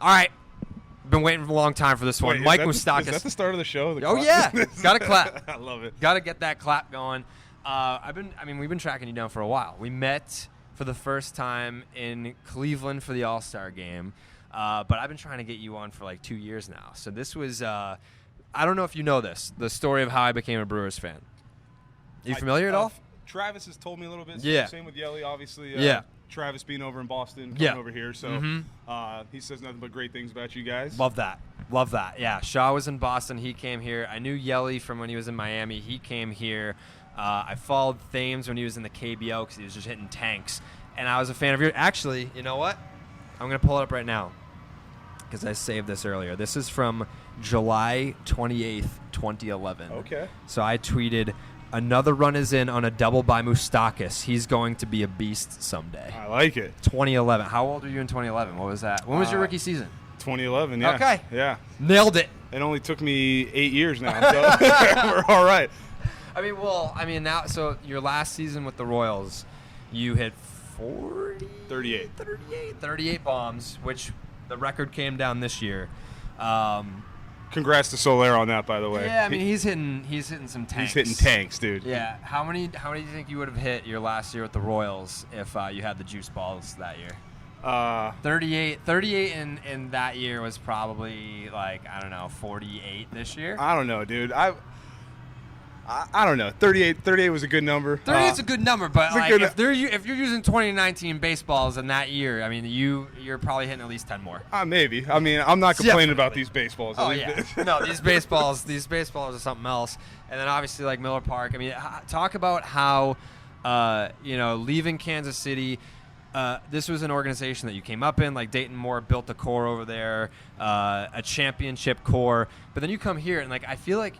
All right. Been waiting for a long time for this one. Wait, Mike Moustakas. Is that the start of the show? Yeah. Got to clap. I love it. Got to get that clap going. We've been tracking you down for a while. We met for the first time in Cleveland for the All-Star game. But I've been trying to get you on for like 2 years now. So this was, I don't know if you know this, the story of how I became a Brewers fan. You familiar at all? Travis has told me a little bit. Yeah. Same with Yelich, obviously. Yeah. Travis being over in Boston, coming over here. So he says nothing but great things about you guys. Love that. Love that. Yeah. Shaw was in Boston. He came here. I knew Yelich from when he was in Miami. He came here. I followed Thames when he was in the KBO because he was just hitting tanks. And I was a fan of yours. Actually, you know what? I'm going to pull it up right now because I saved this earlier. This is from July 28th, 2011. Okay. So I tweeted, another run is in on a double by Moustakas. He's going to be a beast someday. I like it. 2011. How old were you in 2011? What was that? When was your rookie season? 2011, yeah. Okay. Yeah. Nailed it. It only took me 8 years now, so we're all right. Now, so your last season with the Royals, you hit 38 bombs, which the record came down this year. Congrats to Soler on that, by the way. Yeah, he's hitting some tanks. He's hitting tanks, dude. Yeah. How many do you think you would have hit your last year with the Royals if you had the juice balls that year? 38 in that year was probably 48 this year. I don't know, dude. I don't know. 38 was a good number. 38's a good number, but if you're using 2019 baseballs in that year, you're probably hitting at least 10 more. Maybe. I'm not complaining about these baseballs. Oh yeah. No, these baseballs are something else. And then obviously like Miller Park. Talk about how leaving Kansas City. This was an organization that you came up in, like Dayton Moore built a core over there, a championship core. But then you come here, and I feel like,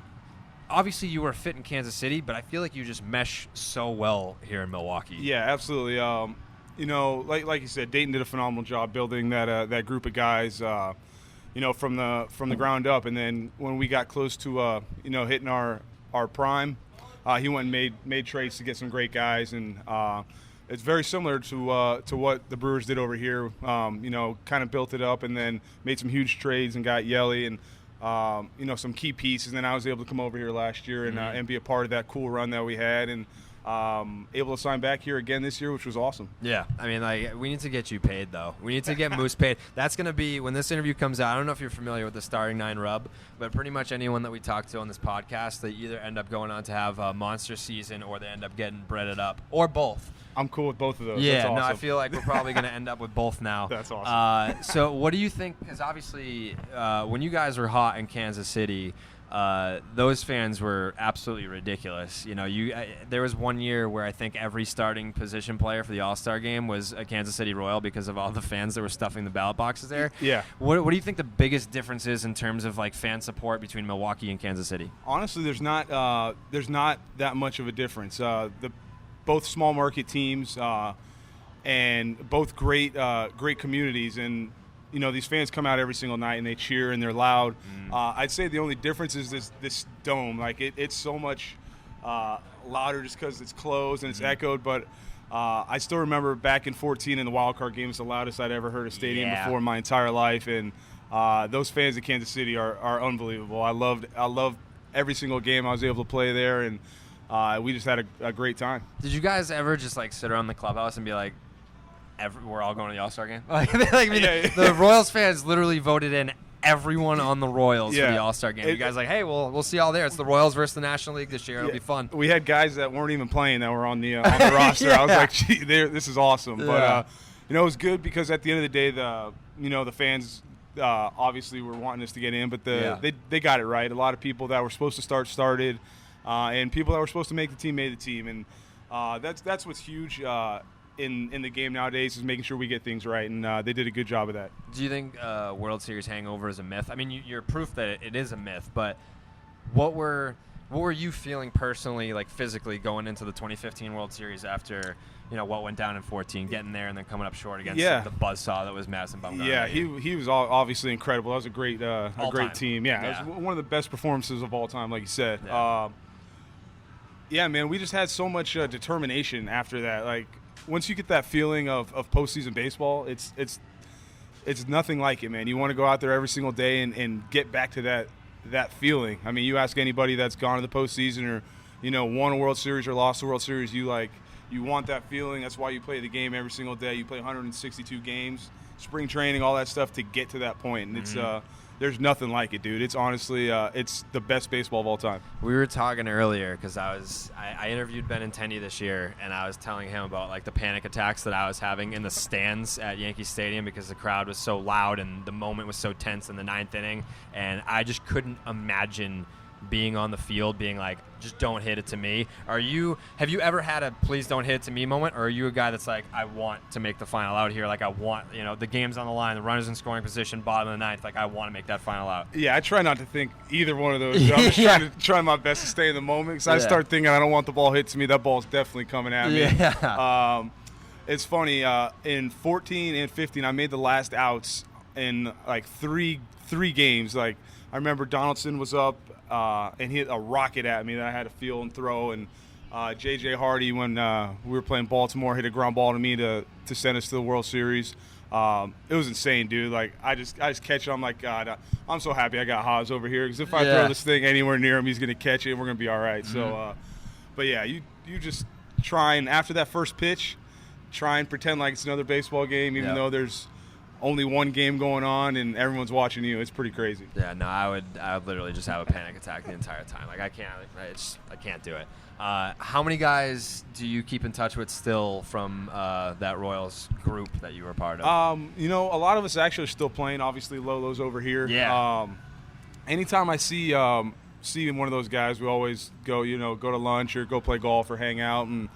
obviously you were fit in Kansas City, but I feel like you just mesh so well here in Milwaukee. Yeah, absolutely. Like you said, Dayton did a phenomenal job building that group of guys, from the ground up. And then when we got close to hitting our prime, he went and made trades to get some great guys, and it's very similar to what the Brewers did over here. Kind of built it up and then made some huge trades and got Yelich and some key pieces. And then I was able to come over here last year and be a part of that cool run that we had, and able to sign back here again this year, which was awesome. Yeah, we need to get you paid, though. We need to get Moose paid. That's going to be, when this interview comes out, I don't know if you're familiar with the Starting Nine rub, but pretty much anyone that we talk to on this podcast, they either end up going on to have a monster season or they end up getting breaded up, or both. I'm cool with both of those. Yeah, That's awesome. no, I feel like we're probably going to end up with both now. That's awesome. So what do you think, because obviously when you guys were hot in Kansas City, those fans were absolutely ridiculous. There was one year where I think every starting position player for the All-Star game was a Kansas City Royal because of all the fans that were stuffing the ballot boxes there. Yeah. What do you think the biggest difference is in terms of fan support between Milwaukee and Kansas City? Honestly, there's not that much of a difference. Both small market teams and both great communities, and these fans come out every single night and they cheer and they're loud. I'd say the only difference is this dome. It's so much louder just because it's closed and it's echoed. But I still remember back in 2014 in the wild card game, it's the loudest I'd ever heard a stadium before in my entire life. And those fans in Kansas City are unbelievable. I loved every single game I was able to play there, and we just had a great time. Did you guys ever just sit around the clubhouse and be like, we're all going to the All-Star game? The Royals fans literally voted in everyone on the Royals for the All-Star game. You guys hey, we'll see y'all there. It's the Royals versus the National League this year. It'll be fun. We had guys that weren't even playing that were on the roster. I was like, gee, this is awesome. But it was good because at the end of the day, the fans obviously were wanting us to get in, but they got it right. A lot of people that were supposed to start started, and people that were supposed to make the team made the team, and that's what's huge in the game nowadays, is making sure we get things right, and they did a good job of that. Do you think World Series hangover is a myth? You're proof that it is a myth, but what were you feeling personally, physically, going into the 2015 World Series after what went down in 2014, getting there and then coming up short against the buzzsaw that was Madison Bumgarner? Yeah, he was obviously incredible. That was a great team. Yeah, it was one of the best performances of all time, like you said. Yeah, man, we just had so much determination after that. Once you get that feeling of postseason baseball, it's it's nothing like it, man. You want to go out there every single day and get back to that feeling. I mean, you ask anybody that's gone to the postseason or, won a World Series or lost a World Series, you want that feeling. That's why you play the game every single day. You play 162 games, spring training, all that stuff to get to that point. And it's there's nothing like it, dude. It's honestly it's the best baseball of all time. We were talking earlier because I interviewed Benintendi this year, and I was telling him about like the panic attacks that I was having in the stands at Yankee Stadium because the crowd was so loud and the moment was so tense in the 9th inning, and I just couldn't imagine being on the field being like, just don't hit it to me. Have you ever had a please don't hit it to me moment, or are you a guy that's like, I want to make the final out here, like I want, the game's on the line, the runner's in scoring position, bottom of the 9th, like I want to make that final out? Yeah, I try not to think either one of those. I'm just trying my best to stay in the moment, because I start thinking I don't want the ball hit to me, that ball's definitely coming at me. Yeah. It's funny, in 14 and 15 I made the last outs in like three games. Like I remember Donaldson was up and hit a rocket at me that I had to feel and throw, and J.J. Hardy, when we were playing Baltimore, hit a ground ball to me to send us to the World Series. It was insane, dude. Like I just catch it. I'm like, God, I'm so happy I got Haas over here, because if I throw this thing anywhere near him, he's gonna catch it and we're gonna be all right. Mm-hmm. So, but yeah, you just try, and after that first pitch, try and pretend like it's another baseball game, even though there's only one game going on and everyone's watching you. It's pretty crazy. Yeah, no, I would literally just have a panic attack the entire time. Like I can't do it. How many guys do you keep in touch with still from that Royals group that you were part of? A lot of us actually are still playing. Obviously, Lolo's over here. Yeah. Anytime I see one of those guys, we always go to lunch or go play golf or hang out, and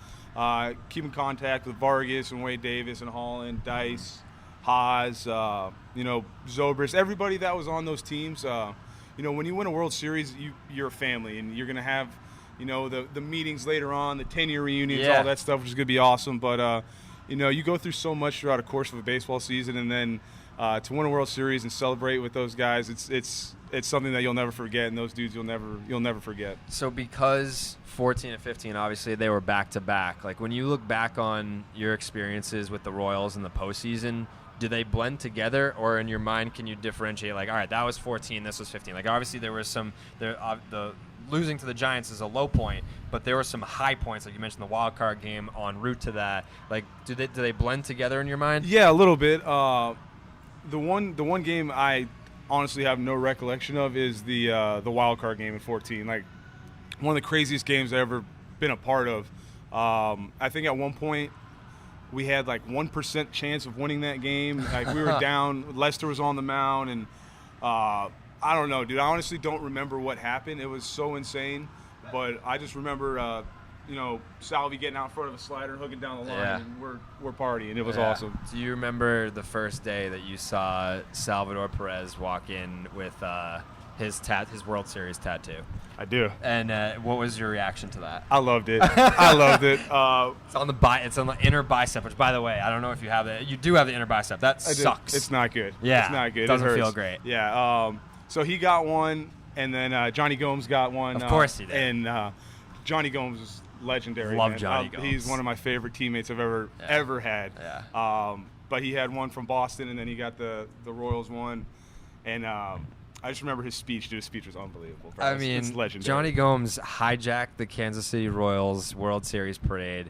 keep in contact with Vargas and Wade Davis and Holland, Dice, Haas, Zobrist, everybody that was on those teams. When you win a World Series, you're a family, and you're going to have, the meetings later on, the 10-year reunions, all that stuff, which is going to be awesome. But, you go through so much throughout a course of a baseball season, and then to win a World Series and celebrate with those guys, it's something that you'll never forget, and those dudes you'll never forget. So because 14 and 15, obviously they were back-to-back, like when you look back on your experiences with the Royals in the postseason, do they blend together, or in your mind can you differentiate, like, all right, that was 14, this was 15? Like obviously there was the losing to the Giants is a low point, but there were some high points, like you mentioned the wild card game en route to that. Like do they blend together in your mind? Yeah, a little bit. The one game I honestly have no recollection of is the wild card game in 14. Like one of the craziest games I've ever been a part of. I think at one point we had like 1% chance of winning that game. Like we were down. Lester was on the mound, and I don't know, dude. I honestly don't remember what happened. It was so insane, but I just remember, Salvi getting out in front of a slider, hooking down the line, and we're partying. It was awesome. Do you remember the first day that you saw Salvador Perez walk in with his World Series tattoo? I do. And what was your reaction to that? I loved it. I loved it. It's on the inner bicep, which, by the way, I don't know if you have it. You do have the inner bicep. That sucks. It's not good. Yeah. It's not good. It doesn't feel great. Yeah. So he got one, and then Johnny Gomes got one. Of course he did. And Johnny Gomes is legendary. Love Johnny Gomes. He's one of my favorite teammates I've ever had. Yeah. But he had one from Boston, and then he got the Royals one, and I just remember his speech. Dude, his speech was unbelievable. Bro. It's legendary. Johnny Gomes hijacked the Kansas City Royals World Series parade,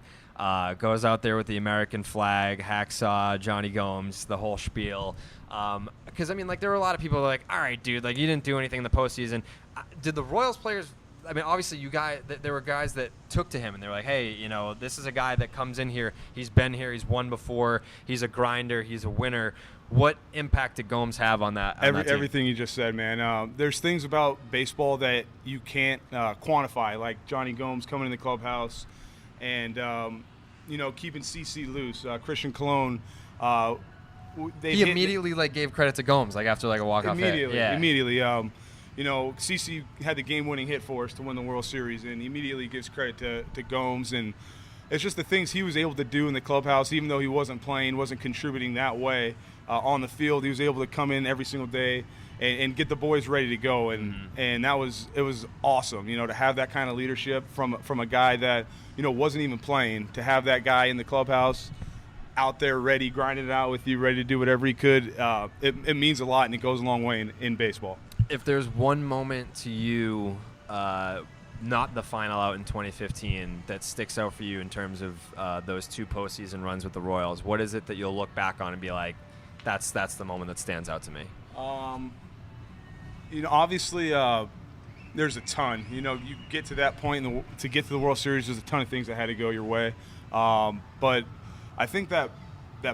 goes out there with the American flag, hacksaw, Johnny Gomes, the whole spiel. Because, there were a lot of people like, all right, dude, like you didn't do anything in the postseason. Did the Royals players – obviously there were guys that took to him, and they were like, hey, this is a guy that comes in here. He's been here. He's won before. He's a grinder. He's a winner. What impact did Gomes have on that? Everything you just said, man. There's things about baseball that you can't quantify, like Johnny Gomes coming in the clubhouse and, keeping CC loose. Christian Cologne. He immediately gave credit to Gomes after a walk-off hit. Immediately. CC had the game-winning hit for us to win the World Series, and he immediately gives credit to Gomes. And it's just the things he was able to do in the clubhouse, even though he wasn't playing, wasn't contributing that way on the field. He was able to come in every single day and get the boys ready to go, and it was awesome, to have that kind of leadership from a guy that wasn't even playing, to have that guy in the clubhouse. out there ready, grinding it out with you, ready to do whatever he could. It means a lot, and it goes a long way in baseball. If there's one moment to you, not the final out in 2015, that sticks out for you in terms of those 2 postseason runs with the Royals, what is it that you'll look back on and be like, that's the moment that stands out to me? Obviously, there's a ton. You get to that point to get to the World Series, there's a ton of things that had to go your way. But I think that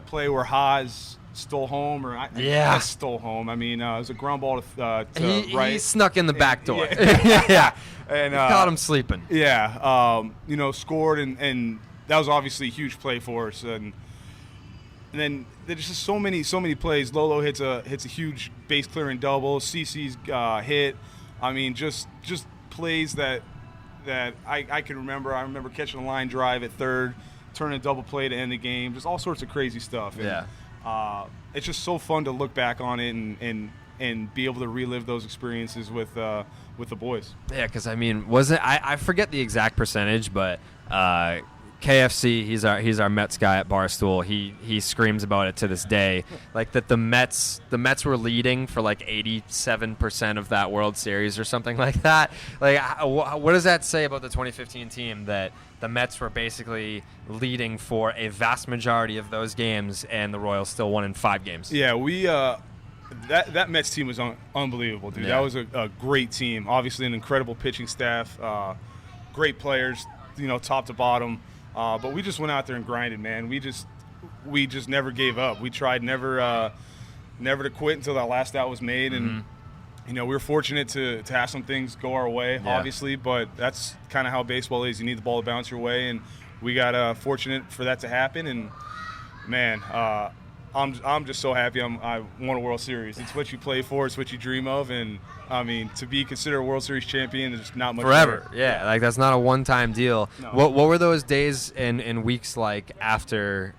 play where Haas stole home, I stole home. I mean, it was a ground ball to right. He snuck in the back door. Yeah. And caught him sleeping. Yeah. Scored, and that was obviously a huge play for us. And then there's just so many plays. Lolo hits a huge base clearing double. CC's hit. I mean, just plays that I can remember. I remember catching a line drive at third, turning a double play to end the game. Just all sorts of crazy stuff. And, it's just so fun to look back on it and be able to relive those experiences with the boys. Yeah, because I mean, I forget the exact percentage, but KFC, he's our Mets guy at Barstool. He screams about it to this day, like that the Mets were leading for like 87% of that World Series or something like that. Like, what does that say about the 2015 team, that the Mets were basically leading for a vast majority of those games and the Royals still won in 5 games? Yeah, we that Mets team was unbelievable, dude. Yeah. That was a great team. Obviously, an incredible pitching staff, great players, top to bottom. But we just went out there and grinded, man. We just never gave up. We tried never to quit until that last out was made. And we were fortunate to have some things go our way, obviously. But that's kind of how baseball is. You need the ball to bounce your way, and we got fortunate for that to happen. And man, I'm just so happy I won a World Series. It's what you play for. It's what you dream of. And, I mean, to be considered a World Series champion is not much forever. better. Yeah, like that's not a one-time deal. No. What were those days and weeks like after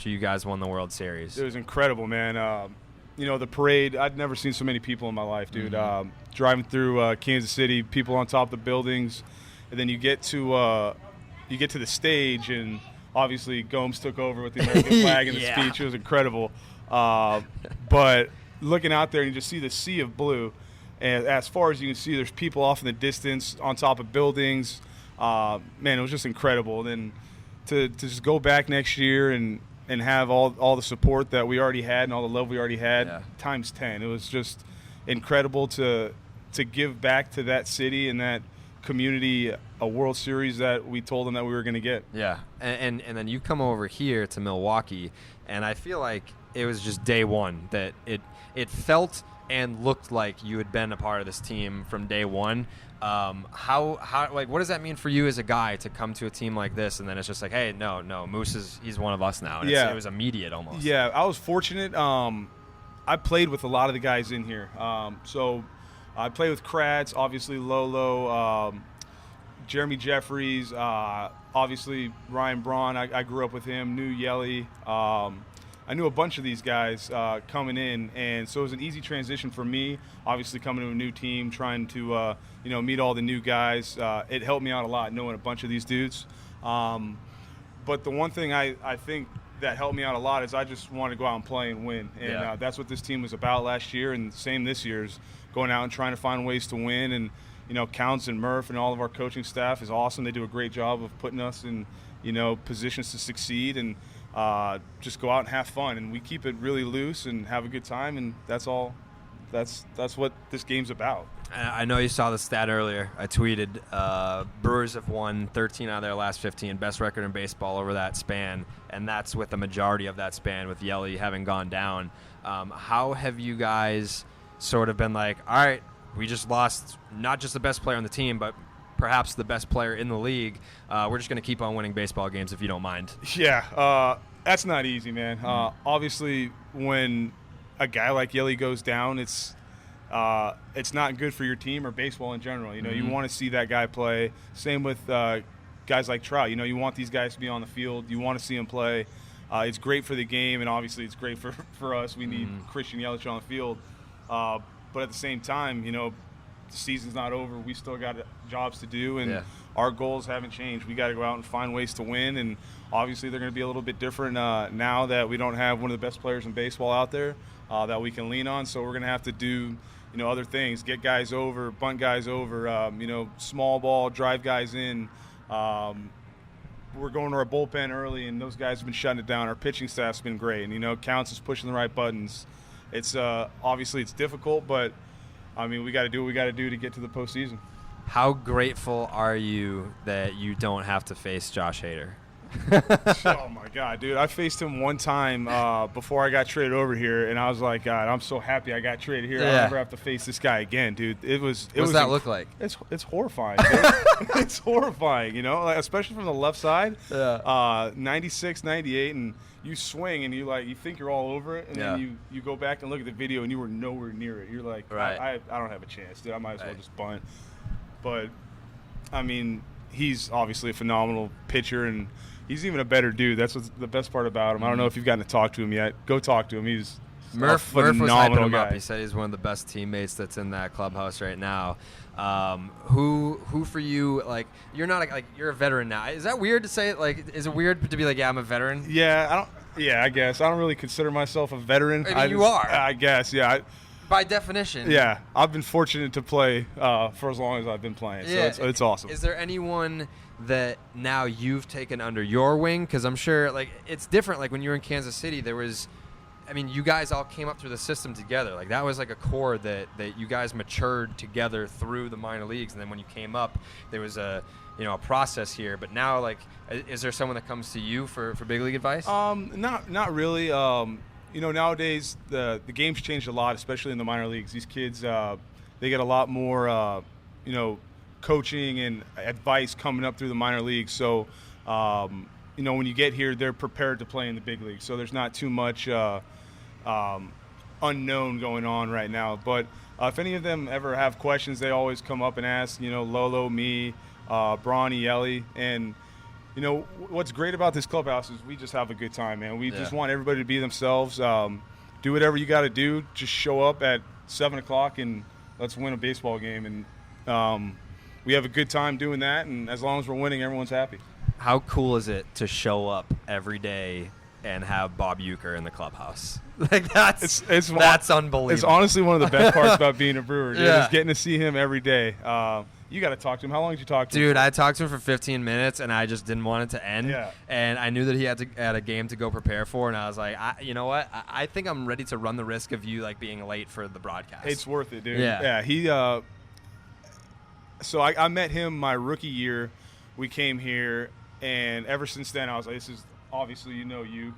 you guys won the World Series? It was incredible, man. The parade, I'd never seen so many people in my life, dude. Driving through Kansas City, people on top of the buildings. And then you get to the stage, and – obviously, Gomes took over with the American flag and the speech. It was incredible. But looking out there, and you just see the sea of blue. And as far as you can see, there's people off in the distance on top of buildings. Man, it was just incredible. Then to just go back next year and have all the support that we already had and all the love we already had times 10. It was just incredible to give back to that city and that community a World Series that we told them that we were going to get. Yeah, and then you come over here to Milwaukee, and I feel like it was just day one that it felt and looked like you had been a part of this team from day one. How like, what does that mean for you as a guy to come to a team like this, and then it's just like, hey, no, Moose he's one of us now, and it was immediate almost. Yeah, I was fortunate. I played with a lot of the guys in here, so I played with Kratz, obviously Lolo, Jeremy Jeffries, obviously Ryan Braun. I grew up with him, knew Yelich. I knew a bunch of these guys coming in, and so it was an easy transition for me, obviously coming to a new team, trying to meet all the new guys. It helped me out a lot knowing a bunch of these dudes. But the one thing I think that helped me out a lot is I just wanted to go out and play and win. And that's what this team was about last year, and same this year, is going out and trying to find ways to win. And Counts and Murph and all of our coaching staff is awesome. They do a great job of putting us in, positions to succeed and just go out and have fun. And we keep it really loose and have a good time, and that's all. That's what this game's about. I know you saw the stat earlier. I tweeted Brewers have won 13 out of their last 15, best record in baseball over that span, and that's with the majority of that span with Yelich having gone down. How have you guys sort of been like, all right, we just lost not just the best player on the team, but perhaps the best player in the league. We're just going to keep on winning baseball games if you don't mind. Yeah, that's not easy, man. Obviously, when a guy like Yelich goes down, it's not good for your team or baseball in general. You want to see that guy play. Same with guys like Trout. You want these guys to be on the field. You want to see them play. It's great for the game, and obviously it's great for us. We need Christian Yelich on the field. But at the same time, the season's not over. We still got jobs to do, and our goals haven't changed. We got to go out and find ways to win, and obviously they're going to be a little bit different now that we don't have one of the best players in baseball out there that we can lean on. So we're going to have to do, other things, get guys over, bunt guys over, small ball, drive guys in. We're going to our bullpen early, and those guys have been shutting it down. Our pitching staff's been great, and Counts is pushing the right buttons. It's obviously it's difficult, but we got to do what we got to do to get to the postseason. How grateful are you that you don't have to face Josh Hader? Oh my God, dude! I faced him one time before I got traded over here, and I was like, God, I'm so happy I got traded here. I'll never have to face this guy again, dude. What does that look like? It's horrifying. It's horrifying, especially from the left side. Yeah. 96, 98, and you swing and you think you're all over it, and then you go back and look at the video and you were nowhere near it. You're like, right. I don't have a chance, dude. I might as well just bunt. But he's obviously a phenomenal pitcher, and he's even a better dude. That's what's the best part about him. I don't know if you've gotten to talk to him yet. Go talk to him. He's Murph a phenomenal was hyping him guy. up. He said he's one of the best teammates that's in that clubhouse right now. Who for you, you're not you're a veteran now. Is that weird to say it? Is it weird to be like, yeah, I'm a veteran? Yeah, I guess. I don't really consider myself a veteran. You are. I guess, yeah. By definition. Yeah, I've been fortunate to play for as long as I've been playing, so it's awesome. Is there anyone that now you've taken under your wing? Because I'm sure, it's different. When you were in Kansas City, there was, you guys all came up through the system together. That was a core that you guys matured together through the minor leagues, and then when you came up, there was a process here. But now, is there someone that comes to you for big league advice? Not really. Nowadays the game's changed a lot, especially in the minor leagues. These kids, they get a lot more, coaching and advice coming up through the minor leagues. So, when you get here, they're prepared to play in the big leagues. So there's not too much unknown going on right now. But if any of them ever have questions, they always come up and ask, Lolo, me, Bronny, Yelly, and what's great about this clubhouse is we just have a good time, man. We just want everybody to be themselves. Do whatever you got to do. Just show up at 7 o'clock and let's win a baseball game. And we have a good time doing that. And as long as we're winning, everyone's happy. How cool is it to show up every day and have Bob Uecker in the clubhouse? That's unbelievable. It's honestly one of the best parts about being a Brewer, dude, is getting to see him every day. You got to talk to him. How long did you talk to him? Dude, I talked to him for 15 minutes, and I just didn't want it to end. Yeah. And I knew that he had a game to go prepare for, and I was like, you know what? I think I'm ready to run the risk of you being late for the broadcast. It's worth it, dude. Yeah. He. So I met him my rookie year. We came here, and ever since then, I was like, this is obviously Uke.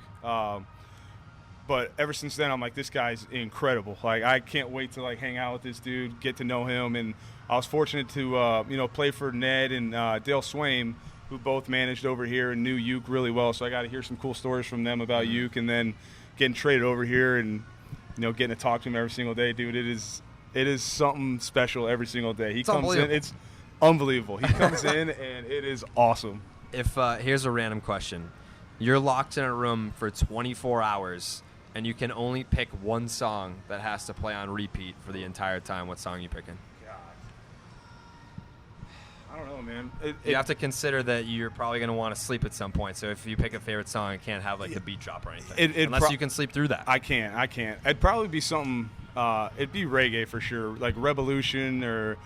But ever since then, I'm like, this guy's incredible. I can't wait to hang out with this dude, get to know him, and I was fortunate to play for Ned and Dale Swaim, who both managed over here and knew Uke really well. So I got to hear some cool stories from them about Uke, and then getting traded over here and getting to talk to him every single day, dude. It is something special every single day. He comes in, it's unbelievable. He comes in and it is awesome. If here's a random question: you're locked in a room for 24 hours. And you can only pick one song that has to play on repeat for the entire time. What song are you picking? God. I don't know, man. You have to consider that you're probably going to want to sleep at some point. So if you pick a favorite song, it can't have the beat drop or anything. Unless you can sleep through that. I can't. It'd probably be something. It'd be reggae for sure, like Revolution or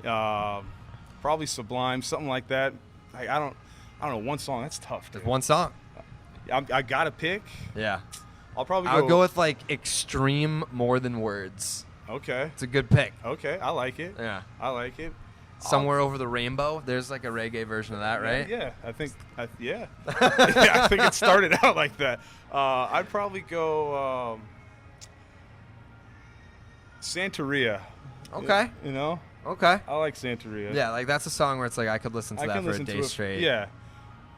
probably Sublime, something like that. I don't know. One song. That's tough. Just one song. I gotta pick. Yeah. I'll probably I would go with Extreme More Than Words. Okay. It's a good pick. Okay, I like it. Yeah. I like it. Somewhere Over the Rainbow. There's a reggae version of that, right? Yeah. I think I think it started out like that. I'd probably go Santeria. Okay. Okay. I like Santeria. Yeah, that's a song where it's I could listen to that for a day straight. Yeah.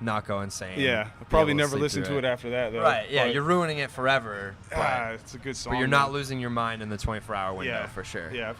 Not go insane. Yeah, I'll probably never listen to it after that, though. Right, yeah, you're ruining it forever. It's a good song. But you're not losing your mind in the 24-hour window, for sure. Yeah.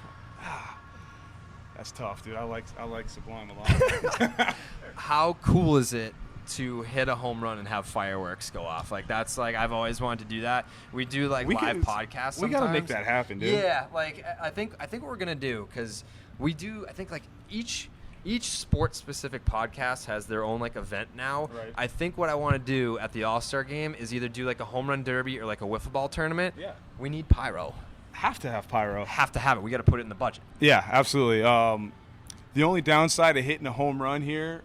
That's tough, dude. I like Sublime a lot. How cool is it to hit a home run and have fireworks go off? That's I've always wanted to do that. We do live podcasts sometimes. We got to make that happen, dude. Yeah, I think what we're going to do, because we do, I think each each sport-specific podcast has their own like event now. Right. I think what I want to do at the All-Star game is either do like a home run derby or like a wiffle ball tournament. Yeah. We need pyro. Have to have pyro. Have to have it. We got to put it in the budget. Yeah, absolutely. The only downside of hitting a home run here,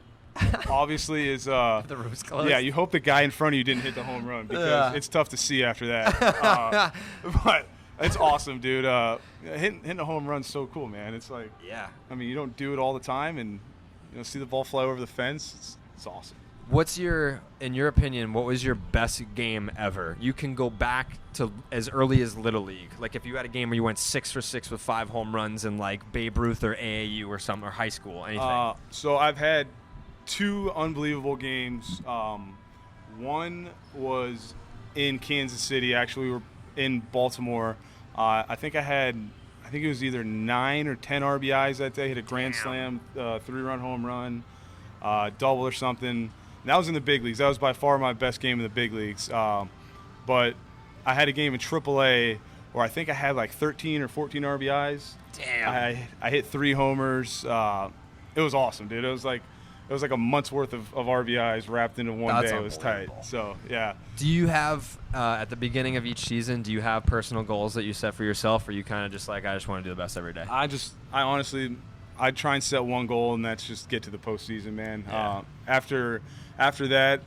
obviously, is The roof's closed. yeah. You hope the guy in front of you didn't hit the home run because it's tough to see after that. But it's awesome, dude. Hitting a home run's so cool, man. It's like, Yeah. I mean, you don't do it all the time, and see the ball fly over the fence. It's awesome. In your opinion, what was your best game ever? You can go back to as early as Little League. Like if you had a game where you went 6 for 6 with 5 home runs in like Babe Ruth or AAU or something, or high school, anything. So I've had 2 unbelievable games. One was in Kansas City. Actually, we were in Baltimore. I think it was either 9 or 10 RBIs that day. Hit a grand slam, 3-run home run, double or something. And that was in the big leagues. That was by far my best game in the big leagues. But I had a game in AAA where I think I had like 13 or 14 RBIs. Damn. I hit 3 homers. It was awesome, dude. It was like a month's worth of RBIs wrapped into one day. It was tight. So, yeah. Do you have, at the beginning of each season, do you have personal goals that you set for yourself, or you kind of just like, I just want to do the best every day? I honestly, I try and set one goal, and that's just get to the postseason, man. Yeah. After that,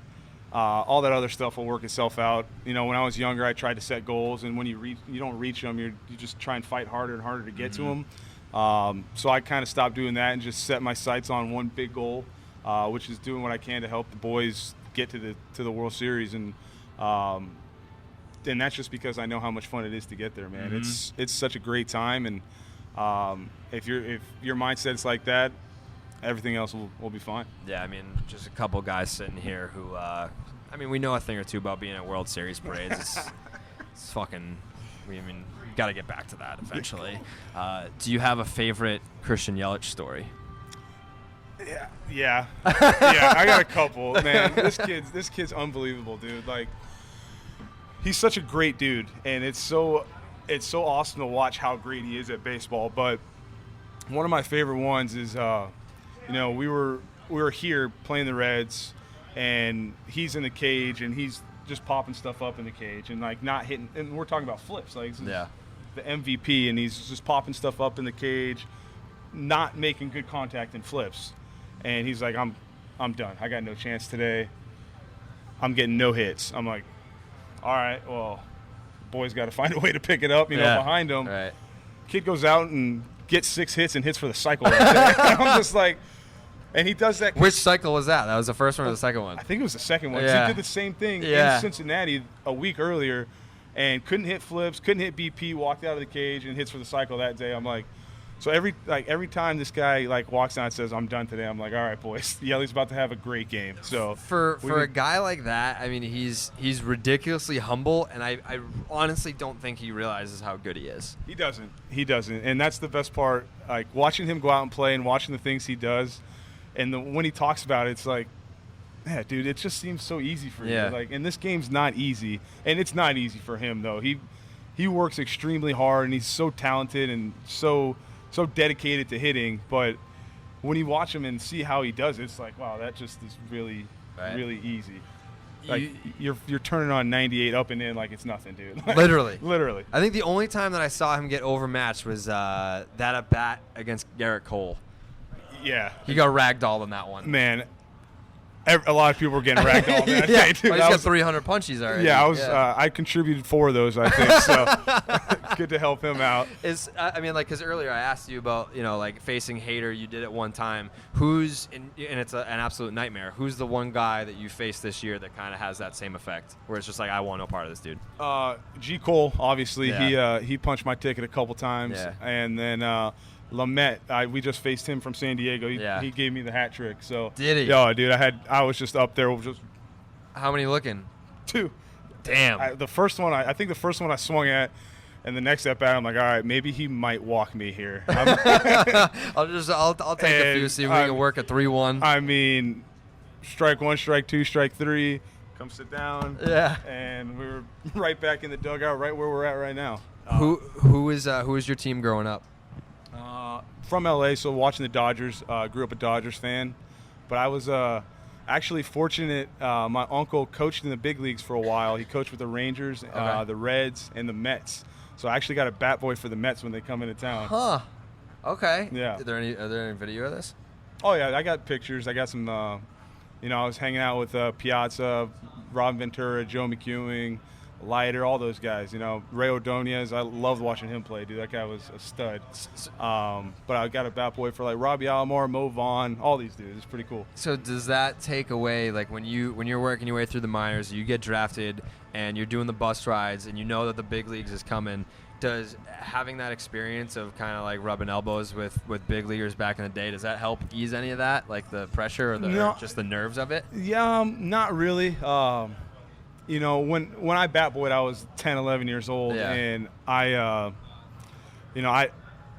all that other stuff will work itself out. When I was younger, I tried to set goals, and when you don't reach them, you just try and fight harder and harder to get to them. So I kind of stopped doing that and just set my sights on one big goal, which is doing what I can to help the boys get to the World Series, and that's just because I know how much fun it is to get there, man. It's such a great time, and if your mindset's like that, everything else will be fine. Yeah, I mean, just a couple guys sitting here who, we know a thing or two about being at World Series parades. It's fucking, got to get back to that eventually. Do you have a favorite Christian Yelich story? Yeah. I got a couple, man. This kid's unbelievable, dude. Like, he's such a great dude, and it's so awesome to watch how great he is at baseball. But one of my favorite ones is, we were here playing the Reds, and he's in the cage, and he's just popping stuff up in the cage, and like not hitting. And we're talking about flips, like this is the MVP, and he's just popping stuff up in the cage, not making good contact in flips. And he's like, I'm done. I got no chance today. I'm getting no hits. I'm like, all right, well, boy's got to find a way to pick it up, behind him. Right. Kid goes out and gets 6 hits and hits for the cycle that day. I'm just like, and he does that. Which cycle was that? That was the first one or the second one? I think it was the second one. Yeah. He did the same thing Yeah. in Cincinnati a week earlier and couldn't hit flips, couldn't hit BP, walked out of the cage and hits for the cycle that day. I'm like, so every time this guy walks down and says, I'm done today, I'm like, all right, boys, Yelich's about to have a great game. So for a guy like that, he's ridiculously humble, and I honestly don't think he realizes how good he is. He doesn't, and that's the best part. Like, watching him go out and play and watching the things he does, and when he talks about it, it's like, yeah, dude, it just seems so easy for you. And this game's not easy, and it's not easy for him though. He works extremely hard, and he's so talented and so dedicated to hitting, but when you watch him and see how he does it, it's like, wow, that just is really, really easy. Like, you're turning on 98 up and in like it's nothing, dude. Literally. I think the only time that I saw him get overmatched was that at bat against Garrett Cole. Yeah. He got ragdolled in that one. Man, a lot of people were getting ragdolled that day, too. He's got 300 punchies already. Yeah, I contributed 4 of those, I think, so good to help him out. Because earlier I asked you about, facing Hader. You did it one time. And it's an absolute nightmare. Who's the one guy that you faced this year that kind of has that same effect, where it's just like, I want no part of this dude? G. Cole, obviously. Yeah. He punched my ticket a couple times. Yeah. And then Lamette, we just faced him from San Diego. He gave me the hat trick. So did he? Yeah, dude. I was just up there. How many looking? 2. Damn. The first one, I think the first one I swung at, and the next at bat, I'm like, all right, maybe he might walk me here. I'll take a few, see if we can work a 3-1. Strike 1, strike 2, strike 3. Come sit down. Yeah. And we were right back in the dugout, right where we're at right now. Who is your team growing up? from LA, so watching the Dodgers. Grew up a Dodgers fan, but I was actually fortunate. My uncle coached in the big leagues for a while. He coached with the Rangers, the Reds, and the Mets. So I actually got a bat boy for the Mets when they come into town. Huh. Okay. Yeah. Are there any video of this? Oh yeah, I got pictures. I got some. I was hanging out with Piazza, Rob Ventura, Joe McEwing, Leiter, all those guys. Ray Ordonez. I loved watching him play, dude. That guy was a stud. But I got a bat boy for like Robbie Alomar, Mo Vaughn, all these dudes. It's pretty cool. So does that take away, like when you're working your way through the minors, you get drafted and you're doing the bus rides and you know that the big leagues is coming? Does having that experience of kind of like rubbing elbows with big leaguers back in the day, does that help ease any of that, like the pressure or just the nerves of it? Yeah, not really. When I bat boyed, I was 10, 11 years old, and I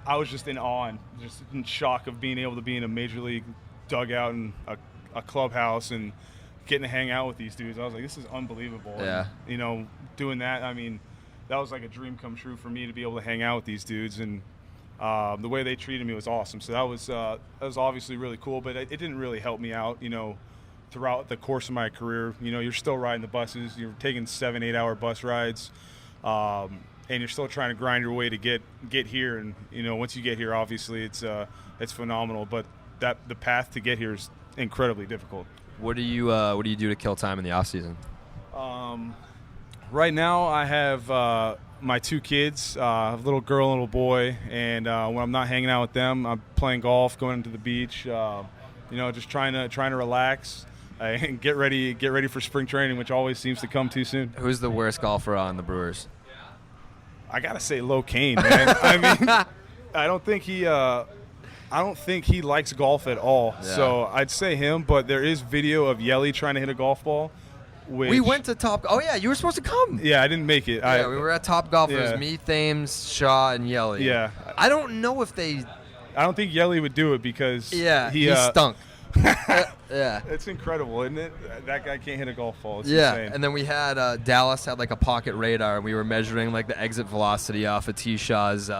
was just in awe and just in shock of being able to be in a major league dugout and a clubhouse and getting to hang out with these dudes. I was like, this is unbelievable. Yeah. And, doing that, I mean, that was like a dream come true for me to be able to hang out with these dudes, and the way they treated me was awesome. So that was obviously really cool, but it didn't really help me out, throughout the course of my career. You're still riding the buses, you're taking 7-8 hour bus rides, and you're still trying to grind your way to get here. And once you get here, obviously it's phenomenal, but the path to get here is incredibly difficult. What do you do to kill time in the off season? Right now, I have my 2 kids, a little girl and a little boy, and when I'm not hanging out with them, I'm playing golf, going to the beach, just trying to relax and get ready for spring training, which always seems to come too soon. Who's the worst golfer on the Brewers? I gotta say, Lo Kane, man. I mean, I don't think he likes golf at all. Yeah. So I'd say him, but there is video of Yelich trying to hit a golf ball. We went to Top. Oh yeah, you were supposed to come. Yeah, I didn't make it. Yeah, we were at Top Golf. It was me, Thames, Shaw, and Yelich. Yeah. I don't know if they. I don't think Yelich would do it because he stunk. Yeah. It's incredible, isn't it? That guy can't hit a golf ball. It's insane. Insane. And then we had Dallas had like a pocket radar, and we were measuring like the exit velocity off of T. Shaw's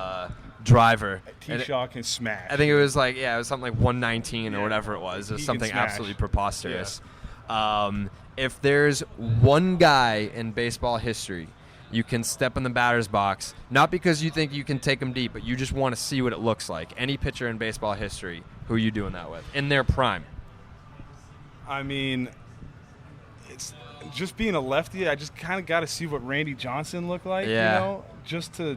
driver. T. Shaw can smash. I think it was like it was something like 119 or whatever it was. It was something absolutely preposterous. Yeah. If there's one guy in baseball history you can step in the batter's box, not because you think you can take him deep, but you just want to see what it looks like. Any pitcher in baseball history, who are you doing that with? In their prime. I mean, it's just being a lefty, I just kind of got to see what Randy Johnson looked like, just to,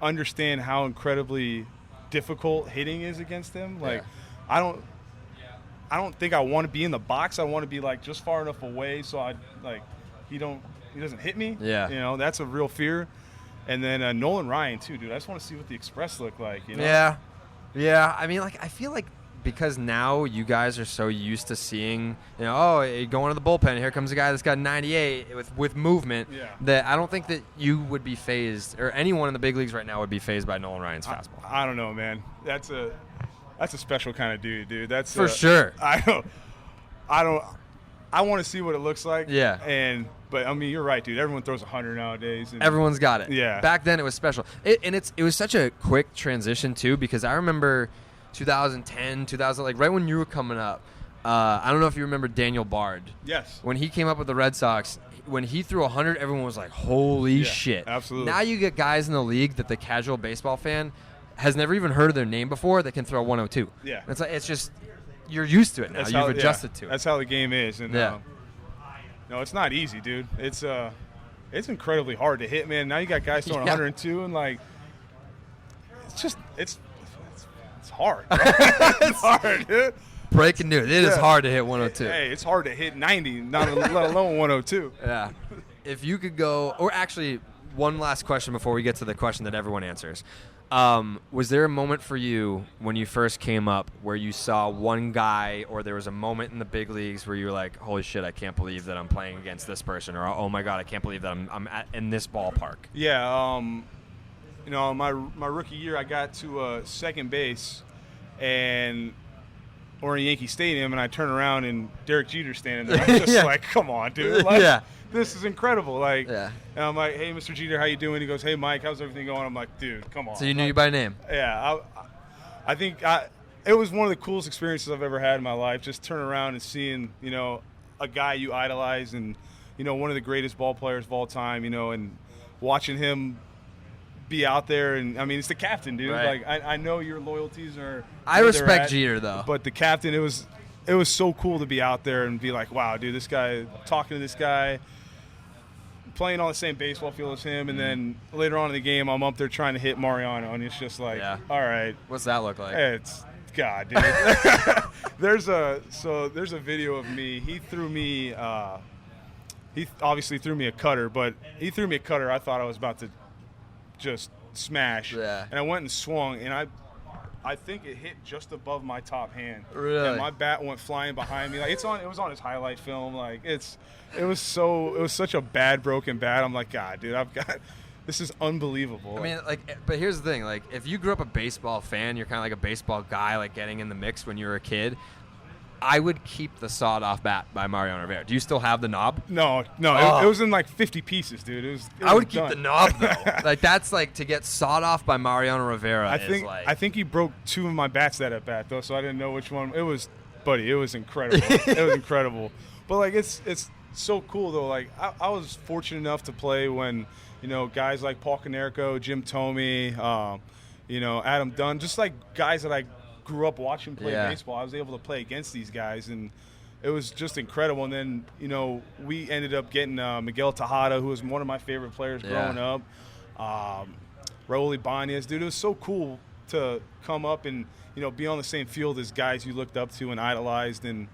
understand how incredibly difficult hitting is against him. Like, I don't think I want to be in the box. I want to be like just far enough away so he doesn't hit me. Yeah. That's a real fear. And then Nolan Ryan too, dude. I just want to see what the Express look like. Yeah. Yeah. I mean, I feel like because now you guys are so used to seeing, you go into the bullpen. Here comes a guy that's got 98 with movement. Yeah. That I don't think that you would be phased, or anyone in the big leagues right now would be phased by Nolan Ryan's fastball. I don't know, man. That's a special kind of dude. That's for sure. I want to see what it looks like. Yeah. But I mean, you're right, dude. Everyone throws 100 nowadays. Everyone's got it. Yeah. Back then, it was special. It was such a quick transition too, because I remember 2010, 2000, like right when you were coming up. I don't know if you remember Daniel Bard. Yes. When he came up with the Red Sox, when he threw 100, everyone was like, "Holy shit!" Absolutely. Now you get guys in the league that the casual baseball fan has never even heard of their name before that can throw 102. Yeah. It's just you're used to it now. You've adjusted to it. That's how the game is. And no, it's not easy, dude. It's incredibly hard to hit, man. Now you got guys throwing 102 and like it's hard. It's hard, dude. Breaking news. It is hard to hit 102. Hey, it's hard to hit 90, let alone 102. Yeah. If you could go, or actually, one last question before we get to the question that everyone answers. Was there a moment for you when you first came up where you saw one guy, or there was a moment in the big leagues where you were like, holy shit, I can't believe that I'm playing against this person, or oh my God, I can't believe that I'm in this ballpark? Yeah. My rookie year, I got to second base, and or in Yankee Stadium, and I turn around and Derek Jeter's standing there. I'm just like, come on, dude. Like, Yeah. This is incredible. Like, Yeah. and I'm like, hey, Mr. Jeter, how you doing? He goes, hey, Mike, how's everything going? I'm like, dude, come on. So you knew you by name. Yeah. I think it was one of the coolest experiences I've ever had in my life, just turn around and seeing, you know, a guy you idolize and, you know, one of the greatest ball players of all time, you know, and watching him be out there. And, I mean, it's the captain, dude. Right. Like, I know your loyalties are – I respect Jeter, though. But the captain, it was so cool to be out there and be like, wow, dude, this guy, talking to this guy, playing on the same baseball field as him, and then later on in the game, I'm up there trying to hit Mariano, and it's just like, all right. What's that look like? It's – God, dude. There's a video of me. He threw me he obviously threw me a cutter, but he threw me a cutter I thought I was about to just smash. Yeah. And I went and swung, and I think it hit just above my top hand. Really? And my bat went flying behind me. Like it was on his highlight film. Like it was such a bad broken bat. I'm like, God, dude, this is unbelievable. I mean, like, but here's the thing. Like, if you grew up a baseball fan, you're kind of like a baseball guy, like getting in the mix when you were a kid. I would keep the sawed-off bat by Mariano Rivera. Do you still have the knob? No. Oh. It was in like 50 pieces, dude. I would keep the knob, though. Like, that's like to get sawed off by Mariano Rivera. I think he broke two of my bats that at bat, though, so I didn't know which one. It was incredible. It was incredible. But, like, it's so cool, though. Like, I was fortunate enough to play when, you know, guys like Paul Konerko, Jim Thome, you know, Adam Dunn, just like guys that I grew up watching play baseball. I was able to play against these guys, and it was just incredible. And then, you know, we ended up getting Miguel Tejada, who was one of my favorite players growing up. Raul Ibanez, dude, it was so cool to come up and, you know, be on the same field as guys you looked up to and idolized, and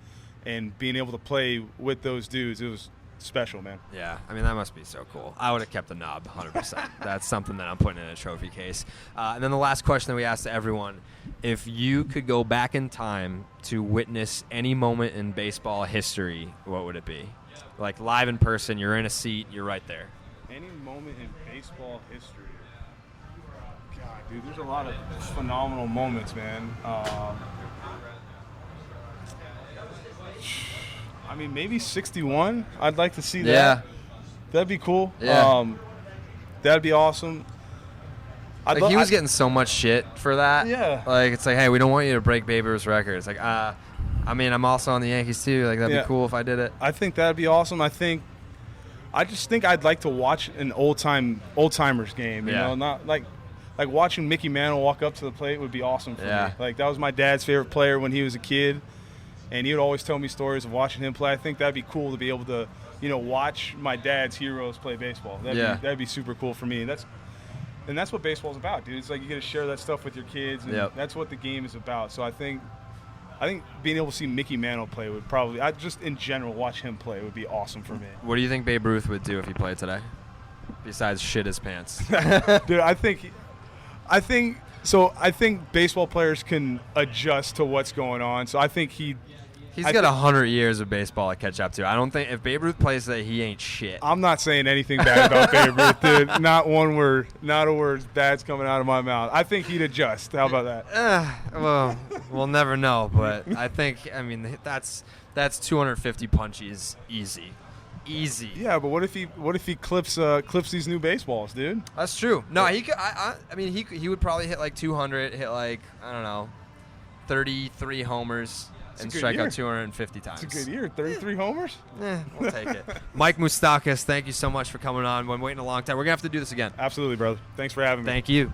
being able to play with those dudes. It was special, man. Yeah, I mean, that must be so cool. I would have kept the knob 100%. That's something that I'm putting in a trophy case. And then the last question that we asked to everyone, if you could go back in time to witness any moment in baseball history, what would it be? Like live in person, you're in a seat, you're right there. Any moment in baseball history? God, dude, there's a lot of phenomenal moments, man. I mean, maybe 61. I'd like to see that. Yeah. That'd be cool. Yeah. That'd be awesome. Like, he was getting so much shit for that. Yeah. Like, it's like, hey, we don't want you to break Babe Ruth's record. It's like, I mean, I'm also on the Yankees too. Like, that'd be cool if I did it. I think that'd be awesome. I just think I'd like to watch an old-timers game. You know, not like watching Mickey Mantle walk up to the plate would be awesome for me. Like, that was my dad's favorite player when he was a kid. And he would always tell me stories of watching him play. I think that'd be cool to be able to, you know, watch my dad's heroes play baseball. That'd be super cool for me. And that's what baseball's about, dude. It's like you get to share that stuff with your kids, and that's what the game is about. So I think being able to see Mickey Mantle play would probably, just in general, watch him play would be awesome for me. What do you think Babe Ruth would do if he played today? Besides shit his pants. Dude, I think baseball players can adjust to what's going on. So I think he's got 100 years of baseball to catch up to. I don't think if Babe Ruth plays today, he ain't shit. I'm not saying anything bad about Babe Ruth, dude. Not one word. Not a word bad's coming out of my mouth. I think he'd adjust. How about that? Well, we'll never know. But I mean, that's 250 punches easy. Yeah, but what if he clips these new baseballs, dude? That's true. No, he could. I mean, he would probably hit like 200, hit like, I don't know, 33 homers. And strike out 250 times. It's a good year. 33 homers? We'll take it. Mike Moustakas, thank you so much for coming on. Been waiting a long time. We're going to have to do this again. Absolutely, brother. Thanks for having me. Thank you.